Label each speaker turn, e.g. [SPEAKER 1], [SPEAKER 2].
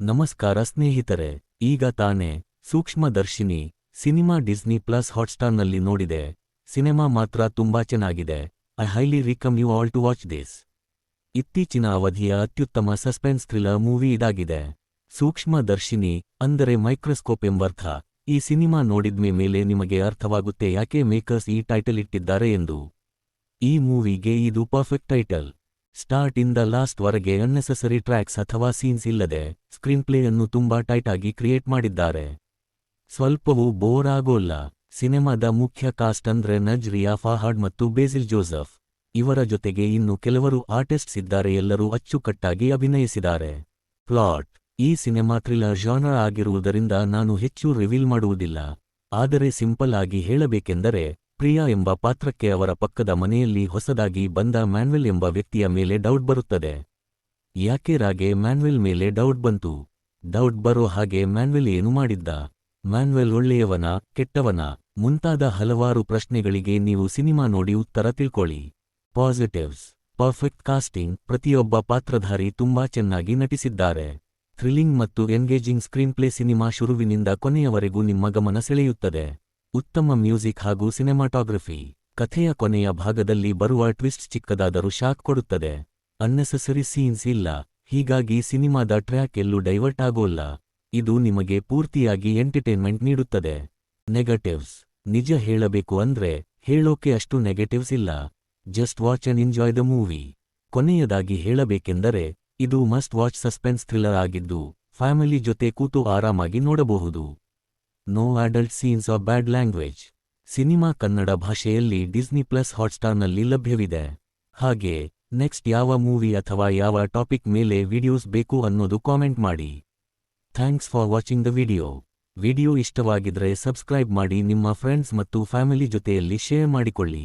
[SPEAKER 1] ನಮಸ್ಕಾರ ಸ್ನೇಹಿತರೆ, ಈಗ ತಾನೇ ಸೂಕ್ಷ್ಮದರ್ಶಿನಿ ಸಿನಿಮಾ ಡಿಸ್ನಿ ಪ್ಲಸ್ ಹಾಟ್‌ಸ್ಟಾರ್‌ನಲ್ಲಿ ನೋಡಿದೆ. ಸಿನೆಮಾ ಮಾತ್ರ ತುಂಬಾ ಚೆನ್ನಾಗಿದೆ. I highly recommend you all to watch this. ಇತ್ತೀಚಿನ ಅವಧಿಯ ಅತ್ಯುತ್ತಮ ಸಸ್ಪೆನ್ಸ್ ಥ್ರಿಲ್ಲರ್ ಮೂವಿ ಇದಾಗಿದೆ. ಸೂಕ್ಷ್ಮದರ್ಶಿನಿ ಅಂದರೆ ಮೈಕ್ರೋಸ್ಕೋಪ್ ಎಂಬರ್ಥ. ಈ ಸಿನಿಮಾ ನೋಡಿದ್ಮೆ ಮೇಲೆ ನಿಮಗೆ ಅರ್ಥವಾಗುತ್ತೆ ಯಾಕೆ ಮೇಕರ್ಸ್ ಈ ಟೈಟಲ್ ಇಟ್ಟಿದ್ದಾರೆ ಎಂದು. ಈ ಮೂವಿಗೆ ಇದು ಪರ್ಫೆಕ್ಟ್ ಟೈಟಲ್. ಸ್ಟಾರ್ಟ್ ಇಂದ ಲಾಸ್ಟ್ ವರೆಗೆ ಅನ್ನೆಸೆಸರಿ ಟ್ರ್ಯಾಕ್ಸ್ ಅಥವಾ ಸೀನ್ಸ್ ಇಲ್ಲದೆ ಸ್ಕ್ರೀನ್ ಪ್ಲೇಯನ್ನು ತುಂಬಾ ಟೈಟ್ ಆಗಿ ಕ್ರಿಯೇಟ್ ಮಾಡಿದ್ದಾರೆ. ಸ್ವಲ್ಪವೂ ಬೋರ್ ಆಗೋಲ್ಲ. ಸಿನೆಮಾದ ಮುಖ್ಯ ಕಾಸ್ಟ್ ಅಂದ್ರೆ ನಜ್ರಿಯಾ ಫಾಹಡ್ ಮತ್ತು ಬೇಸಿಲ್ ಜೋಸೆಫ್. ಇವರ ಜೊತೆಗೆ ಇನ್ನು ಕೆಲವರು ಆರ್ಟಿಸ್ಟ್ಸ್ ಇದ್ದಾರೆ. ಎಲ್ಲರೂ ಅಚ್ಚುಕಟ್ಟಾಗಿ ಅಭಿನಯಿಸಿದ್ದಾರೆ. ಪ್ಲಾಟ್: ಈ ಸಿನೆಮಾ ಥ್ರಿಲ್ಲರ್ ಜಾನರ್ ಆಗಿರುವುದರಿಂದ ನಾನು ಹೆಚ್ಚು ರಿವೀಲ್ ಮಾಡುವುದಿಲ್ಲ. ಆದರೆ ಸಿಂಪಲ್ ಆಗಿ ಹೇಳಬೇಕೆಂದರೆ, ಪ್ರಿಯಾ ಎಂಬ ಪಾತ್ರಕ್ಕೆ ಅವರ ಪಕ್ಕದ ಮನೆಯಲ್ಲಿ ಹೊಸದಾಗಿ ಬಂದ ಮ್ಯಾನ್ವೆಲ್ ಎಂಬ ವ್ಯಕ್ತಿಯ ಮೇಲೆ ಡೌಟ್ ಬರುತ್ತದೆ. ಯಾಕೆ ರಾಗೆ ಮ್ಯಾನ್ವೆಲ್ ಮೇಲೆ ಡೌಟ್ ಬಂತು? ಡೌಟ್ ಬರೋ ಹಾಗೆ ಮ್ಯಾನ್ವೆಲ್ ಏನು ಮಾಡಿದ್ದ? ಮ್ಯಾನ್ವೆಲ್ ಒಳ್ಳೆಯವನ, ಕೆಟ್ಟವನ? ಮುಂತಾದ ಹಲವಾರು ಪ್ರಶ್ನೆಗಳಿಗೆ ನೀವು ಸಿನಿಮಾ ನೋಡಿ ಉತ್ತರ ತಿಳ್ಕೊಳ್ಳಿ. Positives: perfect casting. ಪ್ರತಿಯೊಬ್ಬ ಪಾತ್ರಧಾರಿ ತುಂಬಾ ಚೆನ್ನಾಗಿ ನಟಿಸಿದ್ದಾರೆ. ಥ್ರಿಲ್ಲಿಂಗ್ ಮತ್ತು ಎಂಗೇಜಿಂಗ್ ಸ್ಕ್ರೀನ್ ಪ್ಲೇ. ಸಿನಿಮಾ ಶುರುವಿನಿಂದ ಕೊನೆಯವರೆಗೂ ನಿಮ್ಮ ಗಮನ ಸೆಳೆಯುತ್ತದೆ. ಉತ್ತಮ ಮ್ಯೂಸಿಕ್ ಹಾಗೂ ಸಿನೆಮಾಟೋಗ್ರಫಿ. ಕಥೆಯ ಕೊನೆಯ ಭಾಗದಲ್ಲಿ ಬರುವ ಟ್ವಿಸ್ಟ್ ಚಿಕ್ಕದಾದರೂ ಶಾಕ್ ಕೊಡುತ್ತದೆ. ಅನ್ನೆಸೆಸರಿ ಸೀನ್ಸ್ ಇಲ್ಲ, ಹೀಗಾಗಿ ಸಿನಿಮಾದ ಟ್ರ್ಯಾಕ್ ಎಲ್ಲೂ ಡೈವರ್ಟ್ ಆಗೋಲ್ಲ. ಇದು ನಿಮಗೆ ಪೂರ್ತಿಯಾಗಿ ಎಂಟರ್ಟೈನ್ಮೆಂಟ್ ನೀಡುತ್ತದೆ. ನೆಗೆಟಿವ್ಸ್: ನಿಜ ಹೇಳಬೇಕು ಅಂದ್ರೆ ಹೇಳೋಕೆ ಅಷ್ಟು ನೆಗೆಟಿವ್ಸ್ ಇಲ್ಲ. Just watch and enjoy the movie. ಕೊನೆಯದಾಗಿ ಹೇಳಬೇಕೆಂದರೆ, ಇದು ಮಸ್ಟ್ ವಾಚ್ ಸಸ್ಪೆನ್ಸ್ ಥ್ರಿಲ್ಲರ್ ಆಗಿದ್ದು ಫ್ಯಾಮಿಲಿ ಜೊತೆ ಕೂತು ಆರಾಮಾಗಿ ನೋಡಬಹುದು. ನೋ ಅಡಲ್ಟ್ ಸೀನ್ಸ್ ಆರ್ ಬ್ಯಾಡ್ ಲ್ಯಾಂಗ್ವೇಜ್. ಸಿನಿಮಾ ಕನ್ನಡ ಭಾಷೆಯಲ್ಲಿ ಡಿಸ್ನಿ ಪ್ಲಸ್ ಹಾಟ್‌ಸ್ಟಾರ್‌ನಲ್ಲಿ ಲಭ್ಯವಿದೆ. ಹಾಗೆ ನೆಕ್ಸ್ಟ್ ಯಾವ ಮೂವಿ ಅಥವಾ ಯಾವ ಟಾಪಿಕ್ ಮೇಲೆ ವಿಡಿಯೋಸ್ ಬೇಕು ಅನ್ನೋದು ಕಾಮೆಂಟ್ ಮಾಡಿ. Thanks for watching the video ಇಷ್ಟವಾಗಿದ್ರೆ ಸಬ್ಸ್ಕ್ರೈಬ್ ಮಾಡಿ, ನಿಮ್ಮ ಫ್ರೆಂಡ್ಸ್ ಮತ್ತು ಫ್ಯಾಮಿಲಿ ಜೊತೆಯಲ್ಲಿ ಶೇರ್ ಮಾಡಿಕೊಳ್ಳಿ.